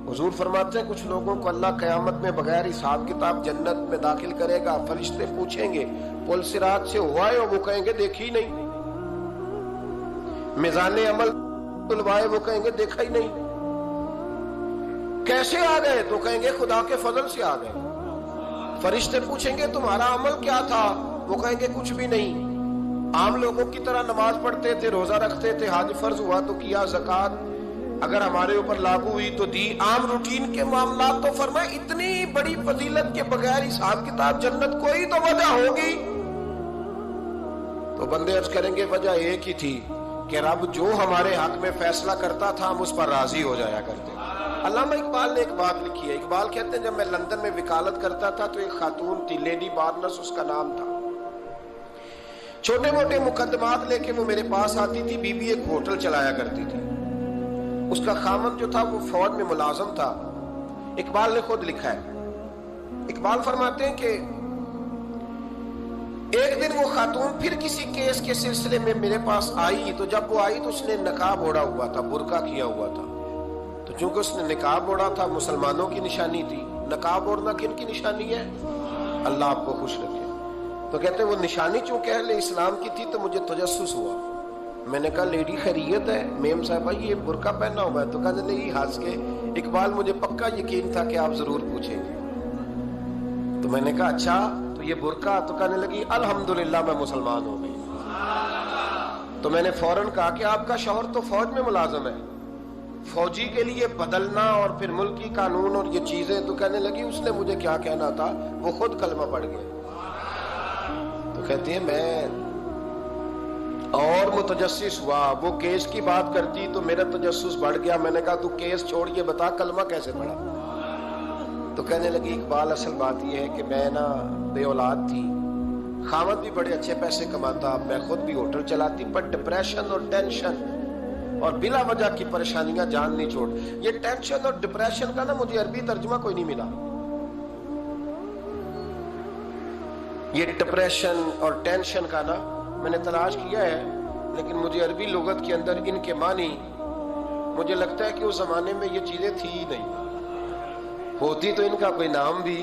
حضور فرماتے ہیں کچھ لوگوں کو اللہ قیامت میں بغیر حساب کتاب جنت میں داخل کرے گا، فرشتے پوچھیں گے پل صراط سے ہوا ہے؟ وہ کہیں گے دیکھی نہیں۔ میزان عمل تلوائے؟ وہ کہیں گے دیکھا ہی نہیں۔ کیسے آ گئے؟ تو کہیں گے خدا کے فضل سے آ گئے۔ فرشتے پوچھیں گے تمہارا عمل کیا تھا؟ وہ کہیں گے کچھ بھی نہیں، عام لوگوں کی طرح نماز پڑھتے تھے، روزہ رکھتے تھے، حج فرض ہوا تو کیا، زکوٰۃ اگر ہمارے اوپر لاگو ہوئی تو دی، عام روٹین کے معاملات۔ تو فرمائے اتنی بڑی فضیلت کے بغیر حساب کتاب جنت، کوئی تو وجہ ہوگی۔ تو بندے عرض کریں گے وجہ ایک ہی تھی کہ رب جو ہمارے حق میں فیصلہ کرتا تھا ہم اس پر راضی ہو جایا کرتے۔ علامہ اقبال نے ایک بات لکھی ہے، اقبال کہتے ہیں جب میں لندن میں وکالت کرتا تھا تو ایک خاتون تھی، لیڈی بارنس اس کا نام تھا، چھوٹے موٹے مقدمات لے کے وہ میرے پاس آتی تھی۔ بی بی ایک ہوٹل چلایا کرتی تھی، اس کا خامن جو تھا وہ فوج میں ملازم تھا۔ اقبال نے خود لکھا ہے، اقبال فرماتے ہیں کہ ایک دن وہ خاتون پھر کسی کیس کے سلسلے میں میرے پاس آئی، تو جب وہ آئی تو اس نے نقاب اوڑھا ہوا تھا، برقع کیا ہوا تھا۔ تو چونکہ اس نے نقاب اوڑھا تھا مسلمانوں کی نشانی تھی۔ نقاب اوڑھنا کن کی نشانی ہے؟ اللہ آپ کو خوش رکھے۔ تو کہتے ہیں وہ نشانی چونکہ اہل اسلام کی تھی تو مجھے تجسس ہوا۔ میں نے کہا لیڈی خیریت ہے؟ میم صاحبہ یہ برقع پہنا ہوا ہے؟ تو کہنے لگی ہنس کے اقبال مجھے پکا یقین تھا کہ آپ ضرور پوچھیں گے۔ تو میں نے کہا اچھا تو یہ برقع؟ تو کہنے لگی الحمدللہ میں مسلمان ہو گئی۔ تو میں نے فوراً کہا کہ آپ کا شوہر تو فوج میں ملازم ہے، فوجی کے لیے بدلنا اور پھر ملکی قانون اور یہ چیزیں۔ تو کہنے لگی اس نے مجھے کیا کہنا تھا، وہ خود کلمہ پڑھ گیا۔ تو کہتی ہے میں اور متجسس ہوا، وہ کیس کی بات کرتی تو میرا تجسس بڑھ گیا۔ میں نے کہا تو کیس چھوڑ کے بتا کلمہ کیسے پڑھا؟ تو کہنے لگی اقبال اصل بات یہ ہے کہ میں نا بے اولاد تھی، خاوند بھی بڑے اچھے پیسے کماتا، میں خود بھی ہوٹل چلاتی، پر ڈپریشن اور ٹینشن اور بلا وجہ کی پریشانیاں جان نہیں چھوڑ۔ یہ ٹینشن اور ڈپریشن کا نا مجھے عربی ترجمہ کوئی نہیں ملا۔ یہ ڈپریشن اور ٹینشن کا نا میں نے تلاش کیا ہے، لیکن مجھے عربی لغت کے اندر ان کے معنی مجھے لگتا ہے کہ اس زمانے میں یہ چیزیں تھی ہی نہیں، ہوتی تو ان کا کوئی نام بھی،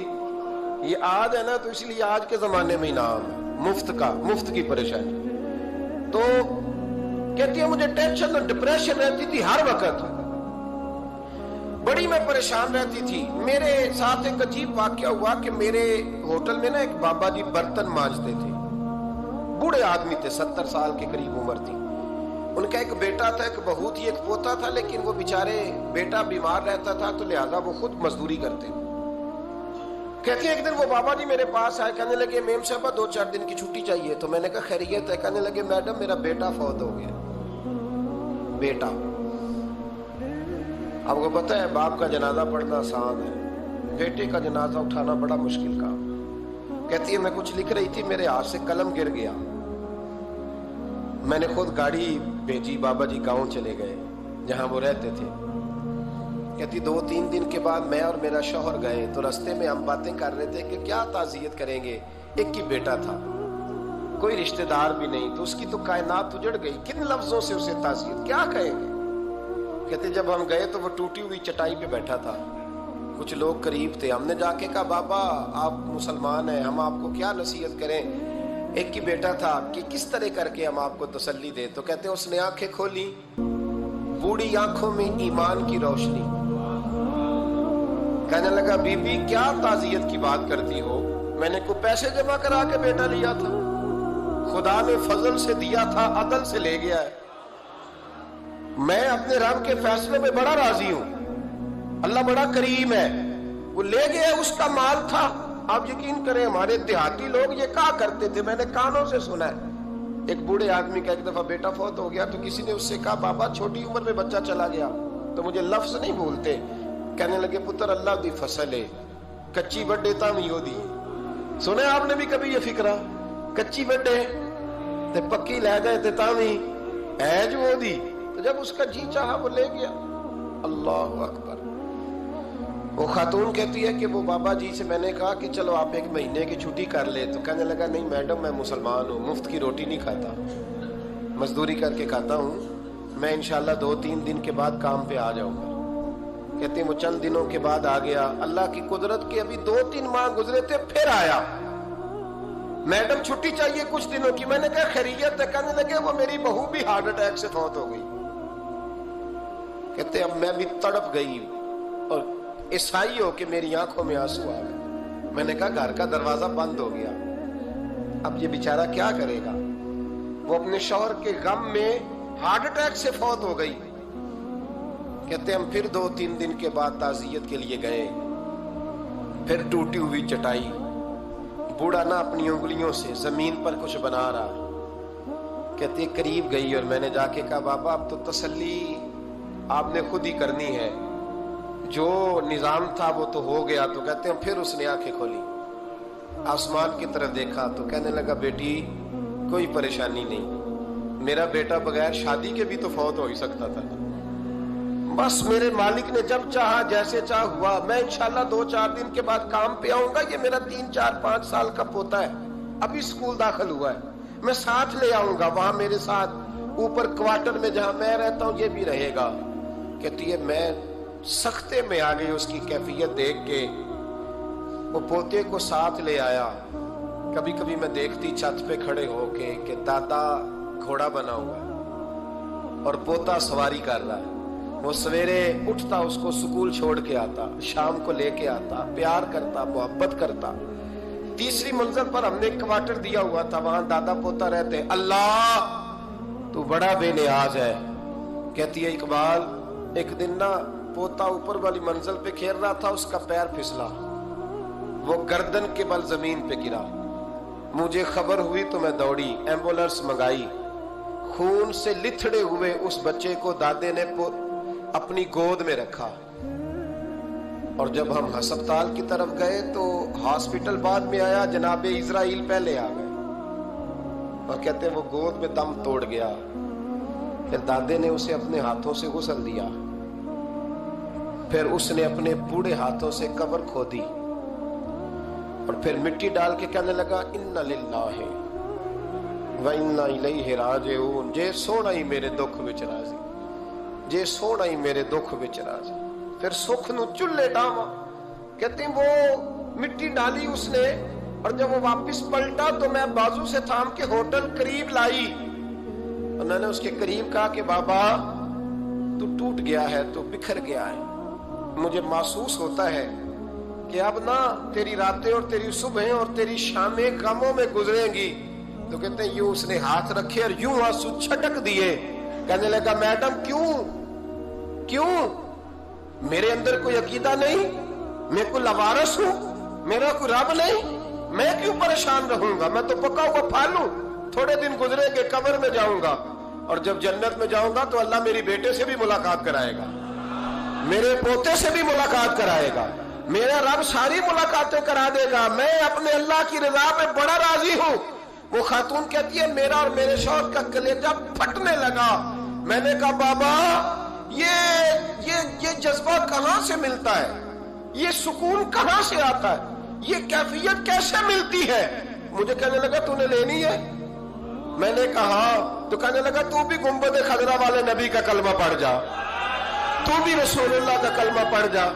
یہ آج ہے نا تو اس لیے آج کے زمانے میں ہی نام ہے، مفت کا، مفت کی پریشانی۔ تو کہتی ہے مجھے ٹینشن اور ڈپریشن رہتی تھی ہر وقت، بڑی میں پریشان رہتی تھی۔ میرے ساتھ ایک عجیب واقعہ ہوا کہ میرے ہوٹل میں نا ایک بابا جی برتن مانجتے تھے، بوڑھے آدمی تھے، 70 سال کے قریب عمر تھی۔ ان کا ایک بیٹا تھا، ایک بہو تھی، ایک پوتا تھا، لیکن وہ بیچارے بیٹا بیمار رہتا تھا تو لہذا وہ خود مزدوری کرتے۔ کہتی ہے ایک دن وہ بابا جی میرے پاس آئے، کہنے لگے میم صاحبہ 2-4 دن کی چھٹی چاہیے۔ تو میں نے کہا خیریت ہے؟ کہنے لگے میڈم میرا بیٹا فوت ہو گیا۔ بیٹا، آپ کو پتہ ہے باپ کا جنازہ پڑھنا آسان ہے، بیٹے کا جنازہ اٹھانا بڑا مشکل کام۔ کہتی ہے میں کچھ لکھ رہی تھی، میرے ہاتھ سے قلم گر گیا، میں نے خود گاڑی بھیجی، بابا جی گاؤں چلے گئے جہاں وہ رہتے تھے۔ کہتی 2-3 دن کے بعد میں اور میرا شوہر گئے تو رستے میں ہم باتیں کر رہے تھے کہ کیا تعزیت کریں گے، ایک ہی بیٹا تھا، کوئی رشتہ دار بھی نہیں، تو اس کی تو کائنات اجڑ گئی، کن لفظوں سے اسے تعزیت کیا کہیں گے۔ کہتے جب ہم گئے تو وہ ٹوٹی ہوئی چٹائی پہ بیٹھا تھا، کچھ لوگ قریب تھے، ہم نے جا کے کہا بابا آپ مسلمان ہیں، ہم آپ کو کیا نصیحت کریں، ایک ہی بیٹا تھا، کہ کس طرح کر کے ہم آپ کو تسلی دیں۔ تو کہتے اس نے آنکھیں کھولی، بوڑھی آنکھوں میں ایمان کی روشنی، کہنے لگا بی بی کیا تعزیت کی بات کرتی ہو، میں نے کوئی پیسے جمع کرا کے بیٹا لیا تھا، خدا نے فضل سے دیا تھا، عدل سے لے گیا ہے، میں اپنے رب کے فیصلے میں بڑا راضی ہوں، اللہ بڑا کریم ہے، وہ لے گیا، اس کا مال تھا۔ آپ یقین کریں ہمارے دیہاتی لوگ یہ کہا کرتے تھے، میں نے کانوں سے سنا ہے، ایک بوڑھے آدمی کا ایک دفعہ بیٹا فوت ہو گیا تو کسی نے اس سے کہا بابا چھوٹی عمر میں بچہ چلا گیا، تو مجھے لفظ نہیں بھولتے، کہنے لگے پتر اللہ دی فصل ہے، کچی بڈے تا میو دی۔ سنے آپ نے بھی کبھی یہ فکرہ، کچی بڈے تے پکی لے گئے تے تامی ایج وہ دی، تو جب اس کا جی چاہا وہ لے گیا۔ اللہ اکبر۔ وہ خاتون کہتی ہے کہ وہ بابا جی سے میں نے کہا کہ چلو آپ 1 مہینے کی چھٹی کر لے، تو کہنے لگا نہیں میڈم میں مسلمان ہوں، مفت کی روٹی نہیں کھاتا، مزدوری کر کے کھاتا ہوں، میں انشاءاللہ 2-3 دن کے بعد کام پہ آ جاؤں گا۔ कहते हैं वो चंद दिनों के बाद आ गया। अल्लाह की कुदरत के अभी 2-3 माह गुजरे थे, फिर आया। मैडम छुट्टी चाहिए कुछ दिनों की। मैंने कहा खैरियत है? कहने लगे वो मेरी बहू भी हार्ट अटैक से फौत हो गई। कहते अब मैं भी तड़प गई और ईसाई हो के मेरी आंखों में आंसू आ गए। मैंने कहा घर का दरवाजा बंद हो गया, अब ये बेचारा क्या करेगा। वो अपने शौहर के गम में हार्ट अटैक से फौत हो गई। कहते हम फिर 2-3 दिन के बाद ताज़ियत के लिए गए। फिर टूटी हुई चटाई, बूढ़ा ना अपनी उंगलियों से जमीन पर कुछ बना रहा। कहते करीब गई और मैंने जाके कहा बाबा अब तो तसल्ली आपने खुद ही करनी है, जो निजाम था वो तो हो गया। तो कहते हैं फिर उसने आंखें खोली, आसमान की तरफ देखा तो कहने लगा बेटी कोई परेशानी नहीं, मेरा बेटा बगैर शादी के भी तो फौत हो ही सकता था। बस मेरे मालिक ने जब चाहा जैसे चाह हुआ। मैं इंशाल्लाह 2-4 दिन के बाद काम पे आऊंगा। ये मेरा 3-4-5 साल का पोता है, अभी स्कूल दाखिल हुआ है, मैं साथ ले आऊंगा। वहां मेरे साथ ऊपर क्वार्टर में जहां मैं रहता हूं ये भी रहेगा। कहती है मैं सख्ते में आ गई उसकी कैफियत देख के। वो पोते को साथ ले आया। कभी कभी मैं देखती छत पे खड़े होके कि दादा घोड़ा बना हुआ है और पोता सवारी कर रहा है। वो सवेरे उठता, उसको स्कूल छोड़ के आता, शाम को लेके आता, प्यार करता, मोहब्बत करता। तीसरी मंजिल पर हमने क्वार्टर दिया हुआ था, वहां दादा पोता रहते। अल्लाह तू बड़ा बेनियाज है। कहती है इकबाल एक दिन ना पोता ऊपर वाली मंजिल पे खेल रहा था, उसका पैर फिसला, वो गर्दन के बल जमीन पे गिरा। मुझे खबर हुई तो मैं दौड़ी, एम्बुलेंस मंगाई। खून से लिथड़े हुए उस बच्चे को दादे ने अपनी गोद में रखा। और जब हम अस्पताल की तरफ गए तो हॉस्पिटल बाद में आया, जनाबे इजराइल पहले आ गए और कहते हैं वो गोद में दम तोड़ गया। फिर दादे ने उसे अपने हाथों से गुसल दिया। फिर उसने अपने बूढ़े हाथों से कब्र खोदी और फिर मिट्टी डाल के कहने लगा इन्ना लिल्लाहि व इन्ना इलैहि राजिऊन। जे सोना ही मेरे दुख विच राजी, जे सोना ही मेरे दुख विच राजी। फिर सुख नु चुल्ले डावा। कहते वो मिट्टी डाली उसने और जब वो वापस पलटा तो मैं बाजू से थाम के होटल करीब लाई। उन्होंने उसके करीब कहा कि बाबा तू टूट गया है, तू बिखर गया है। मुझे महसूस होता है कि अब ना तेरी रातें और तेरी सुबह और तेरी शामें गमों में गुजरेंगी। तो कहते हैं यूं उसने हाथ रखे और यूं आंसू छटक दिए। कहने लगा मैडम क्यों मेरे अंदर कोई अकीदा नहीं, मैं कोई लवारस हूं, मेरा कोई रब नहीं, मैं क्यों परेशान रहूंगा। मैं तो पका हुआ फालू, थोड़े दिन गुजरेंगे कब्र में जाऊंगा और जब जन्नत में जाऊंगा तो अल्लाह मेरी बेटे से भी मुलाकात कराएगा, मेरे पोते से भी मुलाकात कराएगा, मेरा रब सारी मुलाकातें करा देगा। मैं अपने अल्लाह की रजा में बड़ा राजी हूं। वो खातून कहती है मेरा और मेरे शौहर का कलेजा फटने लगा। मैंने कहा बाबा ये जज्बा कहां से मिलता है, ये सुकून कहां से आता है, ये कैफियत कैसे मिलती है। मुझे कहने लगा तूने लेनी है। मैंने कहा तो कहने लगा तू भी गुंबद खजरा वाले नबी का कलमा पढ़ जा, तू भी रसूलुल्लाह का कलमा पढ़ जा।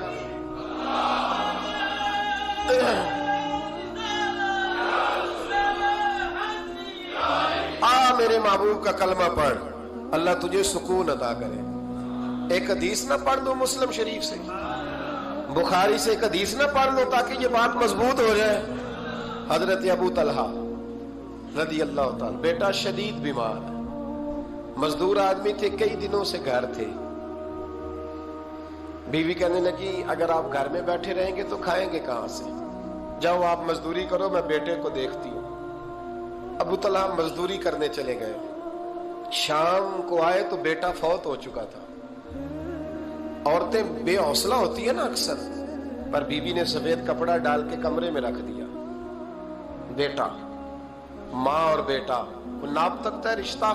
मेरे महबूब का कलमा पढ़, अल्लाह तुझे सुकून अता करे। एक हदीस ना पढ़ लो मुस्लिम शरीफ से, बुखारी से एक हदीस ना पढ़ लो ताकि ये बात मजबूत हो जाए। हजरत अबू तलहा रदी अल्लाह ताला, बेटा शदीद बीमार, मजदूर आदमी थे, कई दिनों से घर थे। बीवी कहने लगी अगर आप घर में बैठे रहेंगे तो खाएंगे कहां से, जाओ आप मजदूरी करो, मैं बेटे को देखती हूँ। अबू तलहा मजदूरी करने चले गए। शाम को आए तो बेटा फौत हो चुका था। औरतें बेहौसला होती है ना अक्सर, पर बीबी ने सफेद कपड़ा डाल के कमरे में रख दिया। बेटा, माँ और बेटा को नाप तकता है रिश्ता।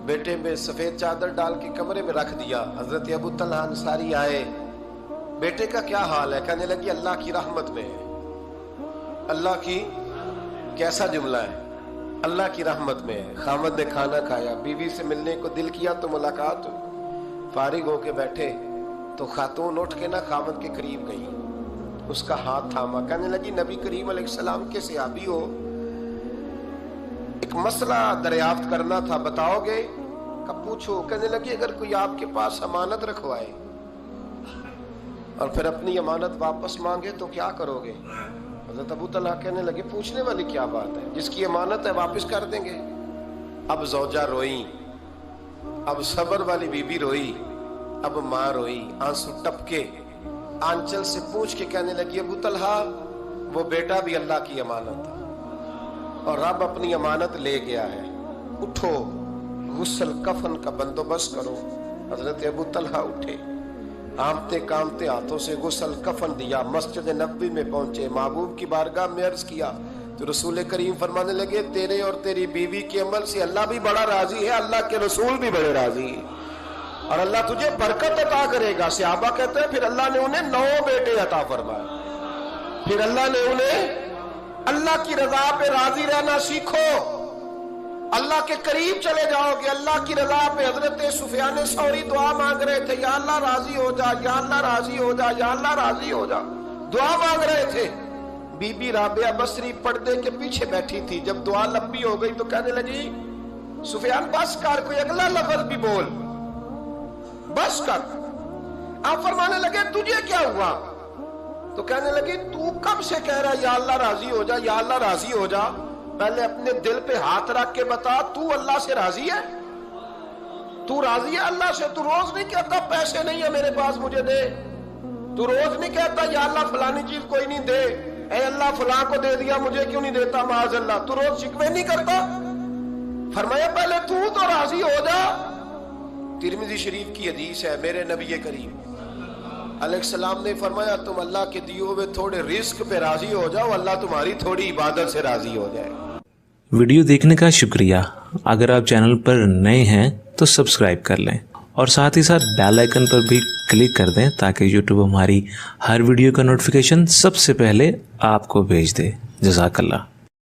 बेटे में सफेद चादर डाल के कमरे में रख दिया। हजरत अबू तलहा अंसारी आए, बेटे का क्या हाल है। कहने लगी अल्लाह की रहमत में है। अल्लाह की कैसा जुमला है, अल्लाह की रहमत में है। खामद ने खाना खाया, बीवी से मिलने को दिल किया तो मुलाकात हुई। फारिग होके बैठे, तो खातून उठ के ना खामद के करीब गई, उसका हाथ थामा, कहने लगी नबी करीम अलैहिस्सलाम के सहाबी हो, एक मसला दरियाफ्त करना था, बताओगे? कब पूछो। कहने लगी अगर कोई आपके पास अमानत रखवाए और फिर अपनी अमानत वापस मांगे तो क्या करोगे? हज़रत अबू तलहा कहने लगे पूछने वाली क्या बात है, जिसकी अमानत है वापस कर देंगे। अब ज़ौजा रोई, अब सबर वाली बीबी रोई, अब माँ रोई, आंसू टपके, आंचल से पूछ के कहने लगी अबू तलहा वो बेटा भी अल्लाह की अमानत है और रब अपनी अमानत ले गया है, उठो गुस्ल कफन का बंदोबस्त करो। हजरत अबू तलहा उठे, आमते कामते हाथों से गुस्ल कफन दिया, मस्जिद नबवी में पहुंचे, महबूब की बारगाह में अर्ज किया तो रसूल करीम फरमाने लगे तेरे और तेरी बीवी के अमल से अल्लाह भी बड़ा राजी है, अल्लाह के रसूल भी बड़े राजी है और अल्लाह तुझे बरकत अता करेगा। सहाबा कहते हैं फिर अल्लाह ने उन्हें 9 बेटे अता फरमाए। फिर अल्लाह ने उन्हें अल्लाह की रजा पे राजी रहना सीखो, अल्लाह के करीब चले जाओगे, अल्लाह की रजा पे। हजरत सुफियान सौरी दुआ मांग रहे थे, या अल्लाह राजी हो जा, या अल्लाह राजी हो जा, या अल्लाह राजी हो जा, दुआ मांग रहे थे। बीबी राबिया बसरी पर्दे के पीछे बैठी थी, जब दुआ लंबी हो गई तो कहने लगी सुफियान बस कर, कोई अगला लफ्ज भी बोल, बस कर। आप फरमाने लगे तुझे क्या हुआ? तो कहने लगी तू कब से कह रहा या अल्लाह राजी हो जा, या अल्लाह राजी हो जा, पहले अपने दिल पे हाथ रख के बता तू अल्लाह से राजी है? तू राजी है अल्लाह से? तू रोज नहीं कहता पैसे नहीं है मेरे पास मुझे दे, तू रोज नहीं कहता या अल्लाह फलानी चीज कोई नहीं दे, ऐ अल्लाह फलां को दे दिया मुझे क्यों नहीं देता माज अल्लाह, तू रोज शिकवे नहीं करता? फरमाया पहले तू तो राजी हो जा। तिरमिज़ी शरीफ की हदीस है, मेरे नबी करीम अलैहिस्सलाम ने फरमाया तुम अल्लाह के दिए हुए थोड़े रिस्क पे राजी हो जाओ, अल्लाह तुम्हारी थोड़ी इबादत से राजी हो जाए। वीडियो देखने का शुक्रिया। अगर आप चैनल पर नए हैं तो सब्सक्राइब कर लें और साथ ही साथ बेल आइकन पर भी क्लिक कर दें ताकि यूट्यूब हमारी हर वीडियो का नोटिफिकेशन सबसे पहले आपको भेज दे। जज़ाकल्लाह।